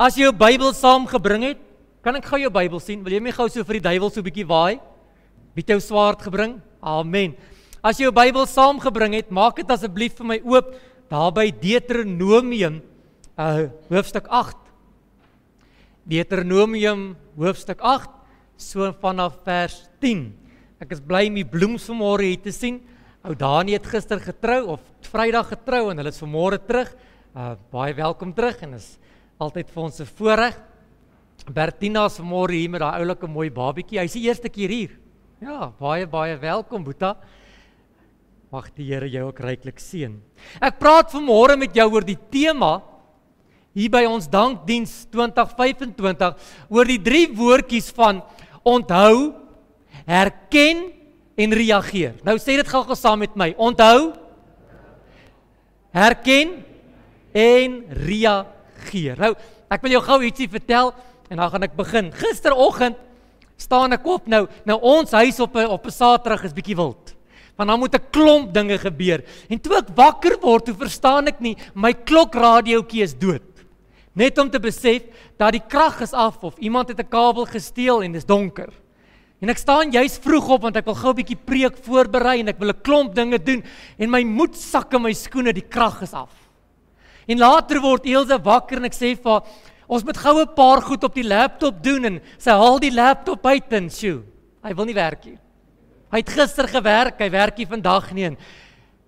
As jy jou Bybel saamgebring het, kan ek gou jou Bybel sien? Wil jy my gou so vir die duiwel so 'n bietjie waai? Wie het jou swaard gebring? Amen. As jy jou Bybel saamgebring het, maak dit asseblief vir my oop daar by Deuteronomium hoofstuk 8. Deuteronomium hoofstuk 8, so vanaf vers 10. Ek is bly om die bloems vanmôre hier te sien. Ou Dani het gister getrou of Vrydag getrou en hulle is vanmôre terug. Baie welkom terug en is altyd vir ons 'n voorreg. Bertina is vanmôre hier met daai oulike mooi babietjie. Hy's die eerste keer hier. Ja, baie welkom Boeta. Mag die Here jou ook ryklik seën. Ek praat vanmôre met jou oor die tema hier by ons dankdiens 2025 oor die 3 woordjies van onthou, herken en reageer. Nou sê dit gou saam met my. Onthou, herken en reageer. Nou, ek wil jou gou ietsie vertel en dan gaan ek begin. Gisteroggend staan ek op nou ons huis op 'n Saterdag is bietjie wild. Want dan moet 'n klomp dinge gebeur. En toe ek wakker word, toe verstaan ek nie, my klokradiootjie is dood. Net om te besef dat die krag is af of iemand het 'n kabel gesteel en dis donker. En ek staan juis vroeg op want ek wil gou 'n bietjie preek voorberei en ek wil 'n klomp dinge doen en my moed sak in my skoene, die krag is af. En later word Elsje wakker en ek sê vir haar, ons moet gou 'n paar goed op die laptop doen en sy haal die laptop uit en sjoe, hy wil nie werk nie. Hy het gister gewerk, hy werk nie vandag nie en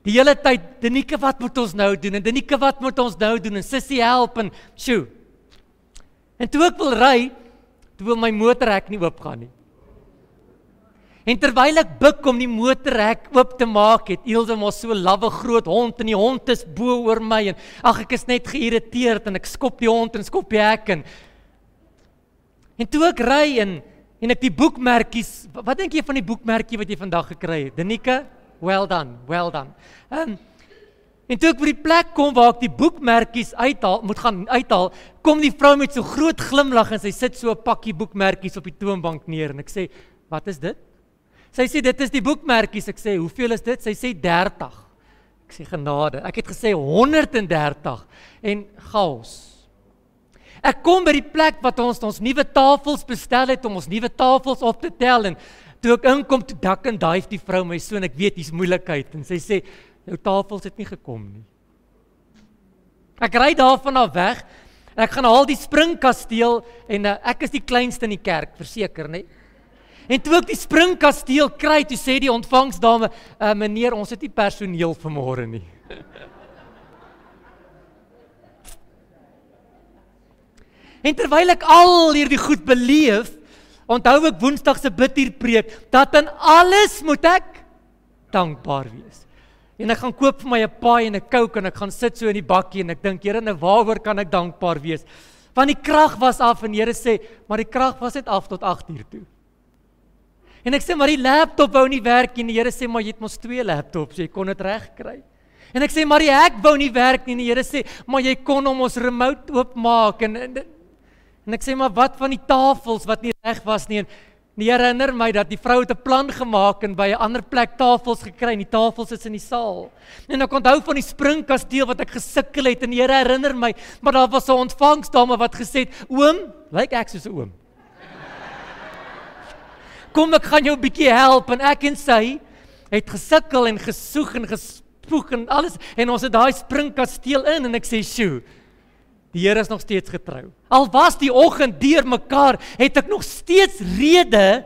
die hele tyd, Denike, wat moet ons nou doen? En Denike, wat moet ons nou doen? En Sissie help en sjoe. En toe ek wil ry, toe wil my motorhek nie oopgaan nie. En terwyl ek buk om die motorhek oop te maak, het Elsje mos so 'n lawwe groot hond en die hond is bo oor my en ag ek is net geïrriteerd en ek skop die hond en skop die hek en toe ek ry en ek die boekmerkies, wat dink jy van die boekmerkie wat jy vandag gekry het? Denike, well done. En toe ek by die plek kom waar ek die boekmerkies moet gaan uithaal, kom die vrou met so groot glimlag en sy sit so 'n pakkie boekmerkies op die toonbank neer en ek sê, wat is dit? Sy sê, dit is die boekmerkies. Ek sê, hoeveel is dit? Sy sê 30. Ek sê, genade. Ek het gesê 130 en chaos. Ek kom by die plek wat ons nuwe tafels bestel het om ons nuwe tafels op te tel en toe ek inkom, toe dak en dive die vrou my so en ek weet hier's moeilikheid en sy sê, jou tafels het nie gekom nie. Ek ry daarvan af weg en ek gaan haal die springkasteel en ek is die kleinste in die kerk, verseker, nee. En toe ek die springkasteel kry, toe sê die ontvangsdame, meneer, ons het nie personeel vanmôre nie. En terwyl ek al hierdie goed beleef, onthou ek Woensdag se bidtuurpreek, dat in alles moet ek dankbaar wees. En ek gaan koop vir my 'n paai en 'n Coke en ek gaan sit so in die bakkie en ek dink, Here, nou waaroor kan ek dankbaar wees? Want die krag was af en die Here sê, maar die krag was net af tot 8:00 toe. En ek sê, maar die laptop wou nie werk nie en die Here sê, maar jy het mos 2 laptops, jy kon dit reg kry. En ek sê, maar die hek wou nie werk nie en die Here sê, maar jy kon hom ons remote oopmaak en ek sê, maar wat van die tafels wat nie reg was nie, en die herinner my dat die vrou het 'n plan gemaak en by 'n ander plek tafels gekry en die tafels is in die saal. En ek onthou van die springkasteel wat ek gesukkel het en die Here herinner my, maar daar was 'n ontvangsdame wat gesê het, oom, lyk ek soos 'n oom. Kom ek gaan jou 'n bietjie help en ek en sy het gesukkel en gesoeg en gespoeg en alles en ons het daai springkasteel in en ek sê, sjoe, die Here is nog steeds getrou. Al was die oggend deur mekaar, het ek nog steeds rede,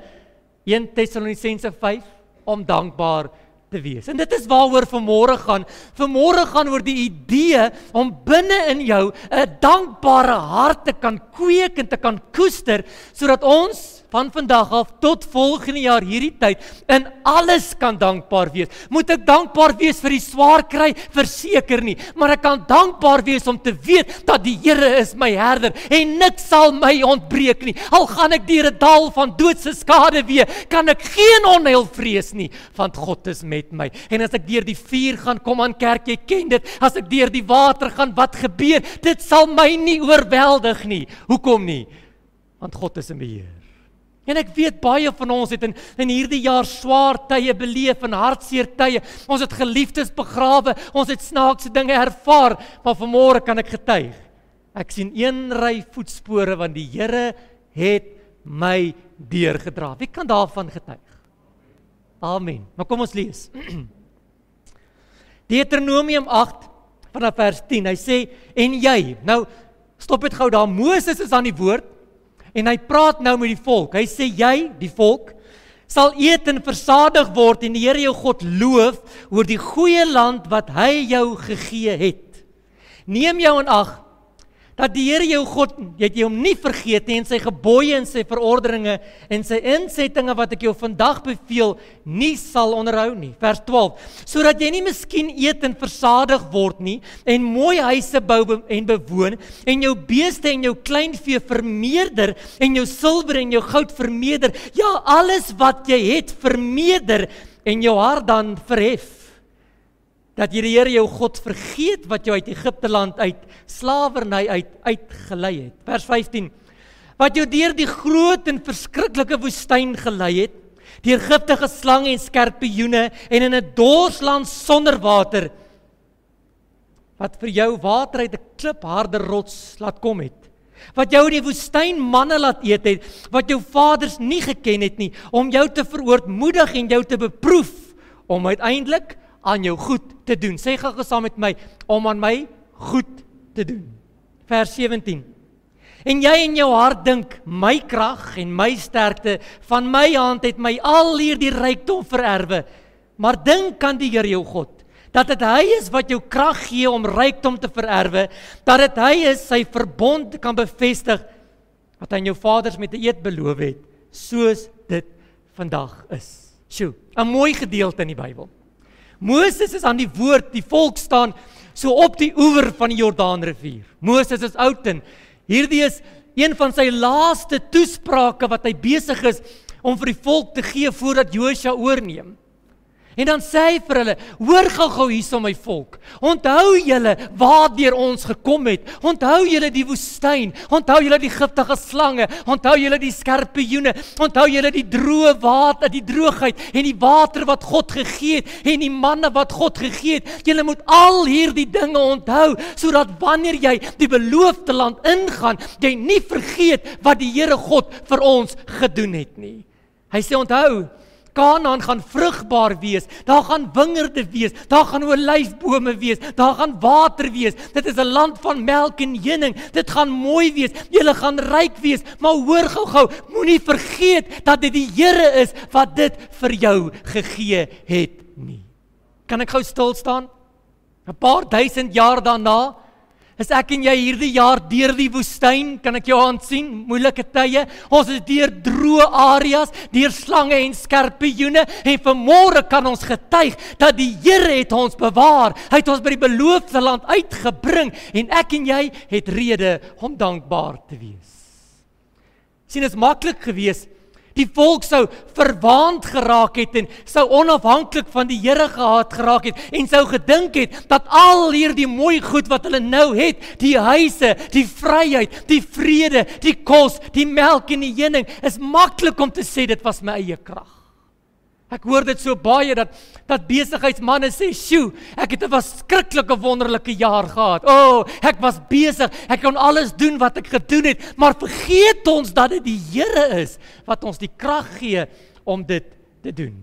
1 Tessalonisense 5, om dankbaar te wees. En dit is waaroor vanmôre gaan. Vanmôre gaan oor die idee om binne in jou 'n dankbare hart te kan kweek en te kan koester, sodat ons van vandag af tot volgende jaar hierdie tyd in alles kan dankbaar wees. Moet ek dankbaar wees vir die swaar kry? Verseker nie, maar ek kan dankbaar wees om te weet dat die Here is my herder en niks sal my ontbreek nie. Al gaan ek deur 'n dal van doodse skade wee, kan ek geen onheil vrees nie, want God is met my. En as ek deur die vuur gaan, kom aan kerk, jy ken dit, as ek deur die water gaan, wat gebeur? Dit sal my nie oorweldig nie. Hoekom nie? Want God is in beheer. En ek weet baie van ons het in hierdie jaar swaar tye beleef en hartseer tye. Ons het geliefdes begrawe, ons het snaakse dinge ervaar, maar vanmôre kan ek getuig. Ek sien een ry voetspore, want die Here het my deurgedra. Wie kan daarvan getuig? Amen. Maar kom ons lees. Deuteronomium 8 vanaf vers 10. Hy sê, en jy, nou stop dit gou daar, Moses is aan die woord, en hy praat nou met die volk. Hy sê, jy, die volk, sal eet en versadig word en die Here jou God loof oor die goeie land wat hy jou gegee het. Neem jou in ag dat die Here jou God, jy hom nie vergeet nie, en sy gebooie en sy verordeninge en sy insettinge wat ek jou vandag beveel, nie sal onderhou nie. Vers 12, sodat jy nie miskien eet en versadig word nie, en mooi huise bou en bewoon, en jou beeste en jou kleinvee vermeerder, en jou silwer en jou goud vermeerder, ja, alles wat jy het vermeerder, en jou hart dan verhef, dat jy die Here jou God vergeet wat jou uit Egipte land uit slawerny uitgelei het. Vers 15, wat jou deur die groot en verskriklike woestyn gelei het, deur giftige slange en skorpioene en in 'n dorsland sonder water, wat vir jou water uit 'n klipharde rots laat kom het, wat jou in die woestyn manne laat eet het, wat jou vaders nie geken het nie, om jou te verootmoedig en jou te beproef, om uiteindelik aan jou goed te doen. Sê gou saam met my, om aan my goed te doen. Vers 17. En jy in jou hart dink, my krag en my sterkte van my hand het my al hierdie rykdom vererwe. Maar dink aan die Here jou God, dat dit hy is wat jou krag gee om rykdom te vererwe, dat dit hy is sy verbond kan bevestig, wat aan jou vaders met 'n eed beloof het, soos dit vandag is. Sjoe, 'n mooi gedeelte in die Bybel. Moses is aan die woord, die volk staan so op die oewer van die Jordaanrivier. Moses is oud en hierdie is een van sy laaste toesprake wat hy besig is om vir die volk te gee voordat Josua oorneem. En dan sê hy vir hulle, hoor gou hierso my volk, onthou julle waardeur ons gekom het, onthou julle die woestyn, onthou julle die giftige slange, onthou julle die skorpioene, onthou julle die droë water, die droogheid en die water wat God gegee het en die manne wat God gegee het. Julle moet al hierdie dinge onthou, sodat wanneer jy die beloofde land ingaan, jy nie vergeet wat die Here God vir ons gedoen het nie. Hy sê onthou, Kanaan gaan vrugbaar wees, daar gaan wingerde wees, daar gaan olyfbome wees, daar gaan water wees, dit is 'n land van melk en honing, dit gaan mooi wees, julle gaan ryk wees, maar hoor gou, moenie vergeet dat dit die Here is wat dit vir jou gegee het nie. Kan ek gou stil staan? 'n paar duisend jaar daarna, is ek en jy hierdie jaar deur die woestyn, kan ek jou aansien, moeilike tye, ons is deur droë areas, deur slange en skorpioene, en vanmôre kan ons getuig, dat die Here het ons bewaar, hy het ons by die beloofde land uitgebring, en ek en jy het rede om dankbaar te wees. Sien, dit is maklik gewees, die volk sou verwaand geraak het, en sou onafhanklik van die Here geraak het, en sou gedink het, dat al hierdie mooi goed wat hulle nou het, die huise, die vryheid, die vrede, die kos, die melk en die honing, is maklik om te sê, dit was my eie krag. Ek hoor dit so baie, dat besigheidsmanne sê, sjoe, ek het 'n verskriklike wonderlike jaar gehad. Ek was besig, ek kon alles doen wat ek gedoen het, maar vergeet ons dat dit die Here is, wat ons die krag gee om dit te doen.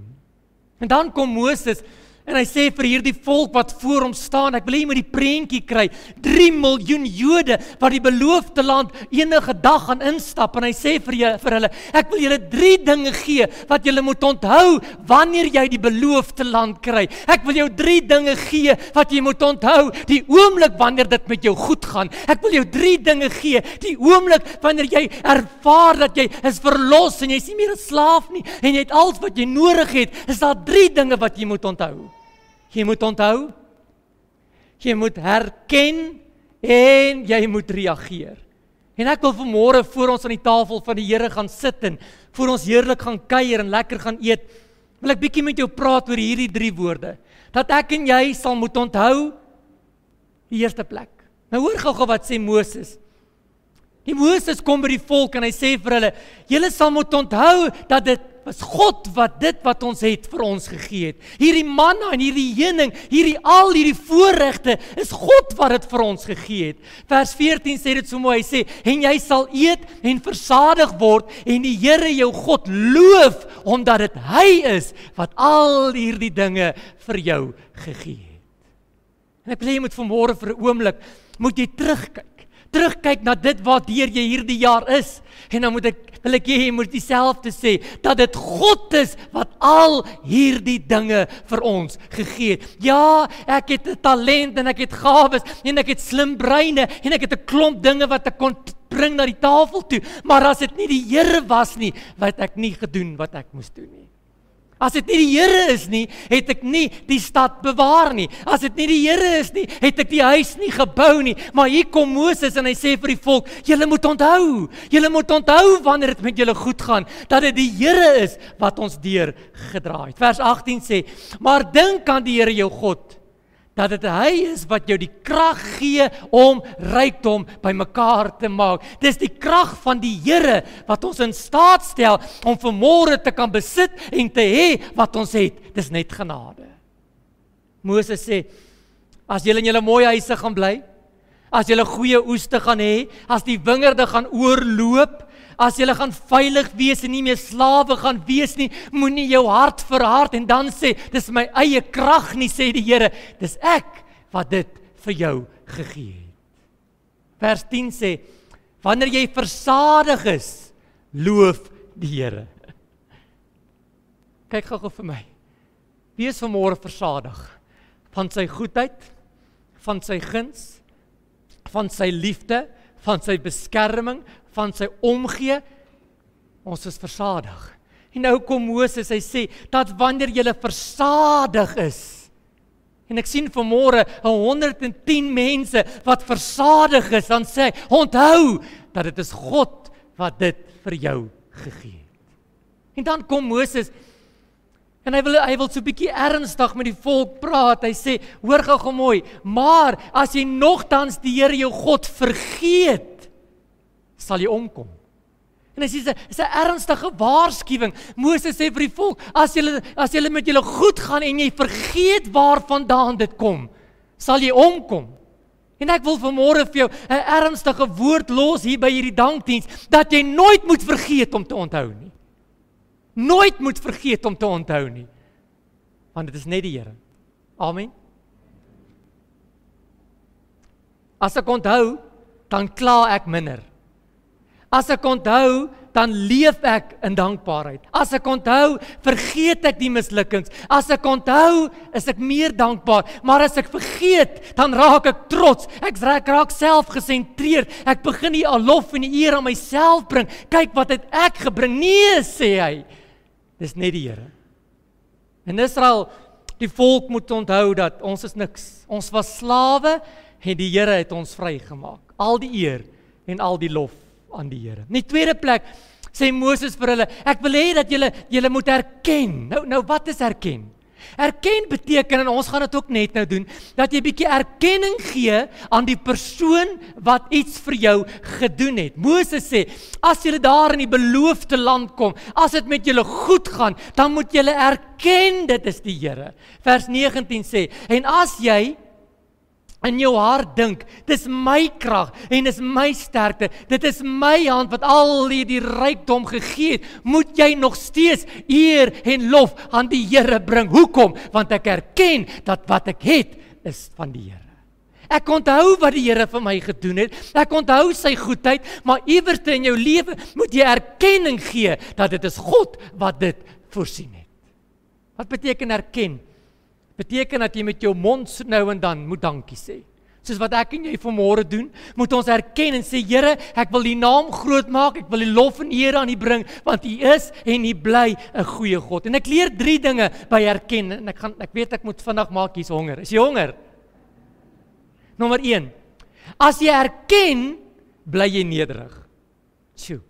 En dan kom Moses, en hy sê vir hierdie volk wat voor hom staan, ek wil jy met die prentjie kry, 3 miljoen Jode, wat die beloofde land enige dag gaan instap, en hy sê vir hulle, ek wil julle 3 dinge gee, wat julle moet onthou, wanneer jy die beloofde land kry. Ek wil jou 3 dinge gee, wat jy moet onthou, die oomblik wanneer dit met jou goed gaan. Ek wil jou 3 dinge gee, die oomblik wanneer jy ervaar dat jy is verlos, en jy is nie meer 'n slaaf nie, en jy het alles wat jy nodig het, is daar 3 dinge wat jy moet onthou. Jy moet onthou, jy moet herken, en jy moet reageer. En ek wil vanmôre voor ons aan die tafel van die Here gaan sit, en voor ons heerlik gaan kuier en lekker gaan eet, wil ek bietjie met jou praat oor hierdie 3 woorde, dat ek en jy sal moet onthou, die eerste plek. Nou hoor gou wat sê Moses. Die Moses kom by die volk en hy sê vir hulle, julle sal moet onthou, dat dit was God wat dit wat ons het vir ons gegee het. Hierdie manna en hierdie heuning, al hierdie voorregte is God wat dit vir ons gegee het. Vers 14 sê dit so mooi, hy sê, en jy sal eet en versadig word en die Here jou God loof, omdat dit hy is wat al hierdie dinge vir jou gegee het. En ek wil jy moet vanmôre vir 'n oomblik, moet jy terugkyk na dit wat jy hierdie jaar is, en dan wil ek jy moet dieselfde sê, dat dit God is wat al hierdie dinge vir ons gegee het. Ja, ek het 'n talent en ek het gawes en ek het slim breine en ek het 'n klomp dinge wat ek kon bring na die tafel toe, maar as dit nie die Here was nie, wat ek nie gedoen wat ek moes doen nie. As dit nie die Here is nie, het ek nie die stad bewaar nie. As dit nie die Here is nie, het ek die huis nie gebou nie. Maar hier kom Moses en hy sê vir die volk, julle moet onthou wanneer dit met julle goed gaan, dat dit die Here is wat ons deurgedra het. Vers 18 sê, maar dink aan die Here jou God, dat dit hy is wat jou die krag gee om rykdom bymekaar te maak. Dis die krag van die Here wat ons in staat stel om vanmôre te kan besit en te hê wat ons het. Dis net genade. Moses sê, as julle in julle mooi huise gaan bly, as julle goeie oeste gaan hê, as die wingerde gaan oorloop, as julle gaan veilig wees en nie meer slawe gaan wees nie, moenie jou hart verhard en dan sê, dis my eie krag nie, sê die Here, dis ek wat dit vir jou gegee het. Vers 10 sê, wanneer jy versadig is, loof die Here. Kyk gou vir my, wie is vanmôre versadig? Van sy goedheid, van sy guns, van sy liefde, van sy beskerming, van sy omgee, ons is versadig. En nou kom Moses, hy sê, dat wanneer jy versadig is, en ek sien vanmôre 110 mense wat versadig is, dan sê hy, onthou, dat dit is God wat dit vir jou gegee het. En dan kom Moses, en hy wil so 'n bietjie ernstig met die volk praat, hy sê, hoor gou mooi, maar as jy nogtans die Here jou God vergeet, sal jy omkom. En hy sê, is 'n ernstige waarskuwing. Moses sê vir die volk, as julle met julle goed gaan en jy vergeet waarvandaan dit kom, sal jy omkom. En ek wil vanmôre vir jou 'n ernstige woord los hier by hierdie dankdiens, dat jy nooit moet vergeet om te onthou nie. Nooit moet vergeet om te onthou nie. Want dit is net die Here. Amen. As ek onthou, dan kla ek minder. As ek onthou, dan leef ek in dankbaarheid. As ek onthou, vergeet ek die mislukkings. As ek onthou, is ek meer dankbaar. Maar as ek vergeet, dan raak ek trots. Ek raak selfgesentreerd. Ek begin die lof en die eer aan myself bring. Kyk wat het ek gebring. Nee, sê hy. Dis net die Here. In Israel, die volk moet onthou dat ons is niks. Ons was slawe en die Here het ons vrygemaak. Al die eer en al die lof aan die Here. In die tweede plek sê Moses vir hulle, ek wil hê dat julle moet erken. Nou wat is erken? Erken beteken, en ons gaan dit ook net nou doen, dat jy 'n bietjie erkenning gee aan die persoon wat iets vir jou gedoen het. Moses sê, as julle daar in die beloofde land kom, as dit met julle goed gaan, dan moet julle erken dit is die Here. Vers 19 sê, en as jy in jou hart dink, dis my krag en dis my sterkte, dit is my hand wat al die rykdom gegee het, moet jy nog steeds eer en lof aan die Here bring. Hoekom? Want ek erken dat wat ek het, is van die Here. Ek onthou wat die Here vir my gedoen het, ek onthou sy goedheid, maar iewers in jou lewe moet jy erkenning gee, dat dit is God wat dit voorsien het. Wat beteken erken? Beteken dat jy met jou mond nou en dan moet dankie sê. Soos wat ek en jy vanmôre doen, moet ons erken en sê, Here, ek wil die naam groot maak, ek wil die lof en eer aan U bring, want U is en U bly 'n goeie God. En ek leer 3 dinge by erken, en ek weet ek moet vinnig maak, hier's honger. Is jy honger? Nommer 1, as jy erken, bly jy nederig. Sjoe.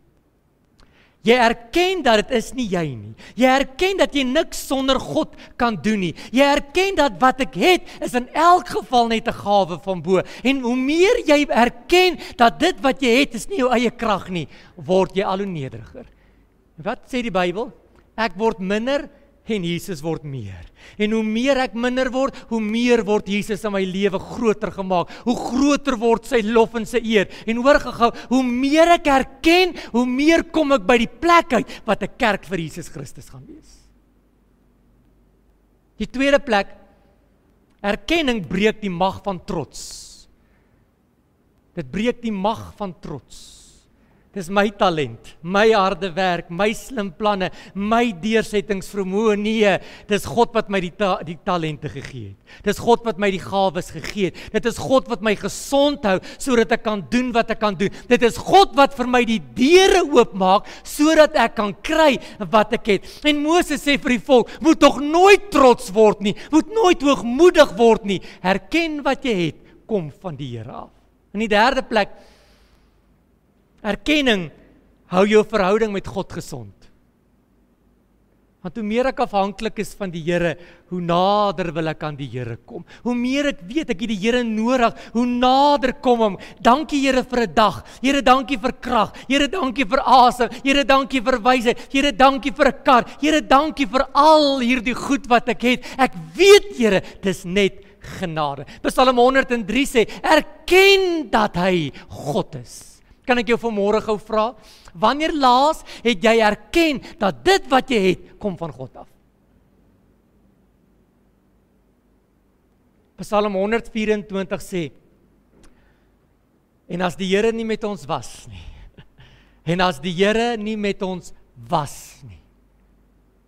Jy erken dat dit is nie jy nie. Jy erken dat jy niks sonder God kan doen nie. Jy erken dat wat ek het, is in elk geval net 'n gawe van bo. En hoe meer jy erken dat dit wat jy het, is nie jou eie krag nie, word jy al hoe nederiger. Wat sê die Bybel? Ek word minder en Jesus word meer. En hoe meer ek minder word, hoe meer word Jesus in my lewe groter gemaak. Hoe groter word sy lof en sy eer. En hoor gou, hoe meer ek erken, hoe meer kom ek by die plek uit wat 'n kerk vir Jesus Christus gaan wees. Die tweede plek, erkenning breek die mag van trots. Dit breek die mag van trots. Dis my talent, my harde werk, my slim planne, my deursettingsvermoë. Nee, dis God wat my die talente gegee het. Dis God wat my die gawes gegee het. Dit is God wat my gesond hou, sodat ek kan doen wat ek kan doen. Dit is God wat vir my die deure oopmaak, sodat ek kan kry wat ek het. En Moses sê vir die volk, moet tog nooit trots word nie, moet nooit hoogmoedig word nie. Herken wat jy het, kom van die Here af. In die derde plek, erkenning hou jou verhouding met God gesond. Want hoe meer ek afhanklik is van die Here, hoe nader wil ek aan die Here kom. Hoe meer ek weet ek het die Here nodig, hoe nader kom hom. Dankie Here vir 'n dag. Here, dankie vir krag. Here, dankie vir asem. Here, dankie vir wysheid. Here, dankie vir 'n kar. Here, dankie vir al hierdie goed wat ek het. Ek weet Here, dis net genade. Psalm 103 sê, erken dat hy God is. Kan ek jou vanmôre gou vra, wanneer laas het jy erken dat dit wat jy het, kom van God af? Psalm 124 sê, en as die Here nie met ons was nie, en as die Here nie met ons was nie,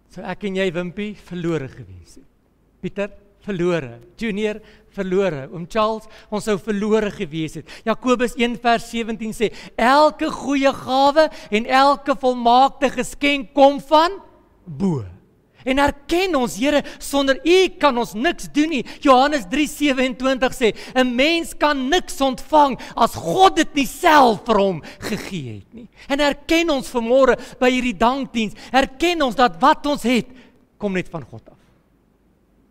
so ek en jy, Wimpie, verlore gewees het. Pieter, verlore. Junior, verlore. Oom Charles, ons sou verlore gewees het. Jakobus 1 vers 17 sê, elke goeie gawe en elke volmaakte geskenk kom van bo. En erken ons, Here, sonder U kan ons niks doen nie. Johannes 3:27 sê, 'n mens kan niks ontvang as God dit nie self vir hom gegee het nie. En erken ons vanmôre by hierdie dankdiens, erken ons dat wat ons het, kom net van God af.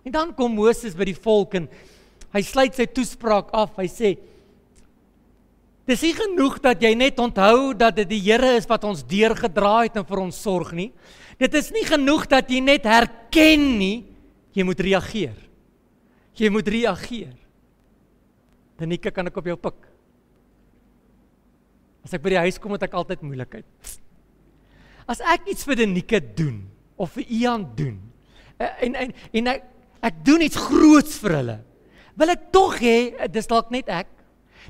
En dan kom Moses by die volk en hy sluit sy toespraak af. Hy sê, dis nie genoeg dat jy net onthou dat dit die Here is wat ons deurgedra het en vir ons sorg nie. Dit is nie genoeg dat jy net herken nie, jy moet reageer. Jy moet reageer. Danica, kan ek op jou pik? As ek by die huis kom, het ek altyd moeilikheid. As ek iets vir Danica doen, of vir Ian doen, en ek doen iets groots vir hulle, wil ek tog hê, dis dalk net ek,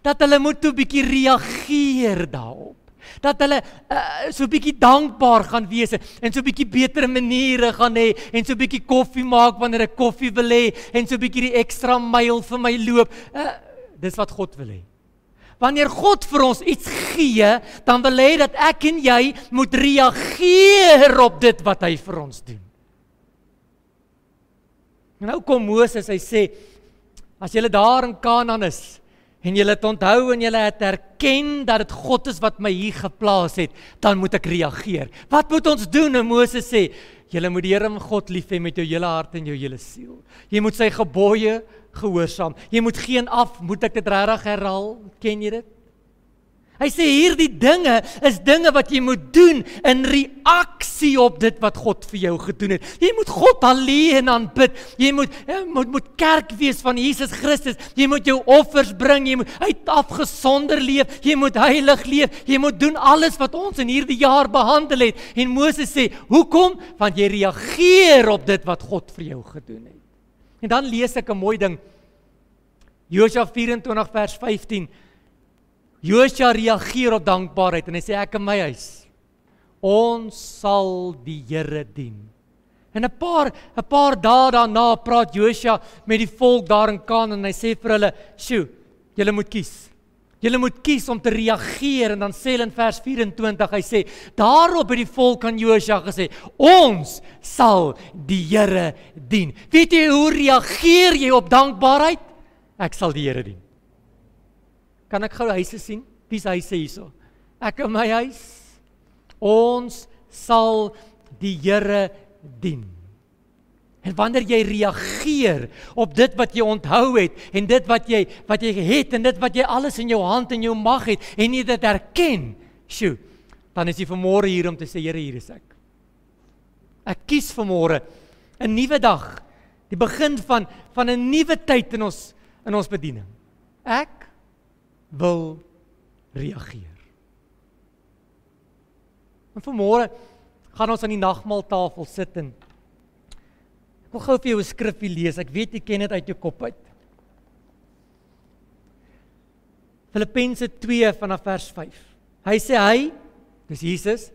dat hulle moet 'n bietjie reageer daarop. Dat hulle so 'n bietjie dankbaar gaan wees en so 'n bietjie beter maniere gaan hê en so 'n bietjie koffie maak wanneer ek koffie wil hê en so 'n bietjie die ekstra myl vir my loop. Dis wat God wil hê. Wanneer God vir ons iets gee, dan wil hy dat ek en jy moet reageer op dit wat hy vir ons doen. En nou kom Moses, hy sê, as julle daar in Kanaan is, en julle het onthou en julle het erken dat dit God is wat my hier geplaas het, dan moet ek reageer. Wat moet ons doen? En Moses sê, julle moet die Here God lief hê met jou hele hart en jou hele siel. Jy moet sy gebooie gehoorsaam. Jy moet geen moet ek dit regtig herhaal? Ken jy dit? Hy sê hierdie dinge is dinge wat jy moet doen in reaksie op dit wat God vir jou gedoen het. Jy moet God alleen aanbid. Jy moet kerk wees van Jesus Christus. Jy moet jou offers bring. Jy moet uit afgesonder leef. Jy moet heilig leef. Jy moet doen alles wat ons in hierdie jaar behandel het. En Moses sê, hoekom? Want jy reageer op dit wat God vir jou gedoen het. En dan lees ek 'n mooi ding. Josua 24 vers 15. Josua reageer op dankbaarheid en hy sê, ek en my huis, ons sal die Here dien. En 'n paar dae daarna praat Josua met die volk daar in Kanaan en hy sê vir hulle, "Sjoe, julle moet kies. Julle moet kies om te reageer." En dan sê hy in vers 24, hy sê, daarop het die volk aan Josua gesê, "Ons sal die Here dien." Weet jy hoe reageer jy op dankbaarheid? Ek sal die Here dien. Kan ek gou huise sien? Wie se huise hierso? Ek en my huis. Ons sal die Here dien. En wanneer jy reageer op dit wat jy onthou het en dit wat jy het en dit wat jy alles in jou hand en jou mag het en jy dit erken, dan is jy vanmôre hier om te sê, Here, hier is ek. Ek kies vanmôre 'n nuwe dag, die begin van 'n nuwe tyd in ons bediening. Ek wil reageer. En vanmôre gaan ons aan die nagmaaltafel sit en ek wil gou vir jou 'n skrifgie lees. Ek weet jy ken dit uit jou kop uit. Filippense 2 vanaf vers 5. Hy sê dis Jesus,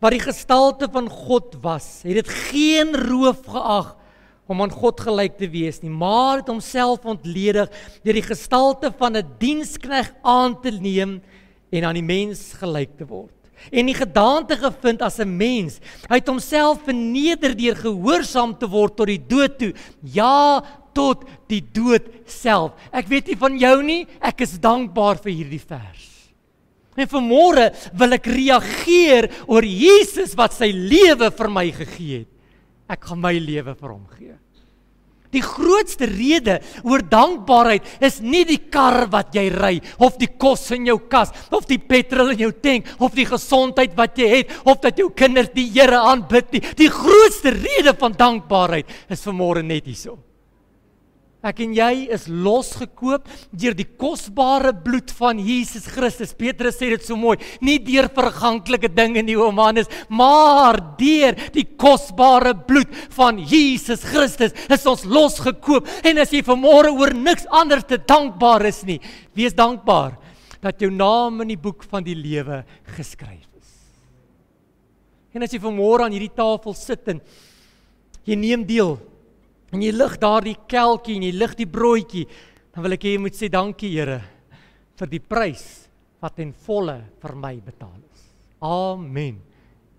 wat die gestalte van God was, het dit geen roof geag om aan God gelyk te wees nie, maar het homself ontledig deur die gestalte van 'n diensknegt aan te neem en aan die mens gelyk te word. En die gedaante gevind as 'n mens. Hy het homself verneder deur gehoorsaam te word tot die dood toe. Ja, tot die dood self. Ek weet nie van jou nie, ek is dankbaar vir hierdie vers. En vanmôre wil ek reageer oor Jesus wat sy lewe vir my gegee het. Ek gaan my lewe vir hom gee. Die grootste rede oor dankbaarheid is nie die kar wat jy ry, of die kos in jou kas, of die petrol in jou tank, of die gesondheid wat jy het, of dat jou kinders die Here aanbid nie. Die grootste rede van dankbaarheid is vanmôre net hierso. Ek en jy is losgekoop deur die kosbare bloed van Jesus Christus. Petrus sê dit so mooi, nie deur verganklike dinge nie, Johannes, maar deur die kosbare bloed van Jesus Christus is ons losgekoop. En as jy vanmôre oor niks anders te dankbaar is nie, wees dankbaar dat jou naam in die boek van die lewe geskryf is. En as jy vanmôre aan hierdie tafel sit en jy neem deel, en jy lig daardie kelkie en jy lig die broodjie, dan wil ek hê jy moet sê dankie Here vir die prys wat in volle vir my betaal is. Amen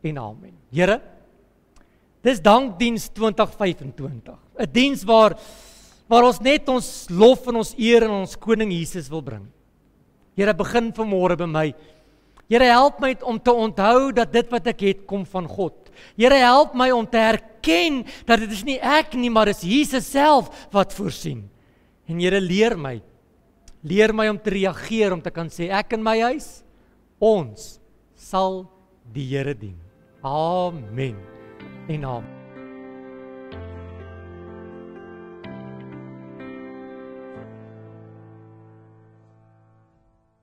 en amen. Here, dis dankdiens 2025. 'n Diens waar ons net ons lof en ons eer en ons koning Jesus wil bring. Here, begin vanmôre by my. Here, help my om te onthou dat dit wat ek het kom van God. Here, help my om te erken dat dit is nie ek nie, maar is Jesus self wat voorsien. En Here, leer my om te reageer, om te kan sê, ek en my huis, ons sal die Here dien. Amen en amen.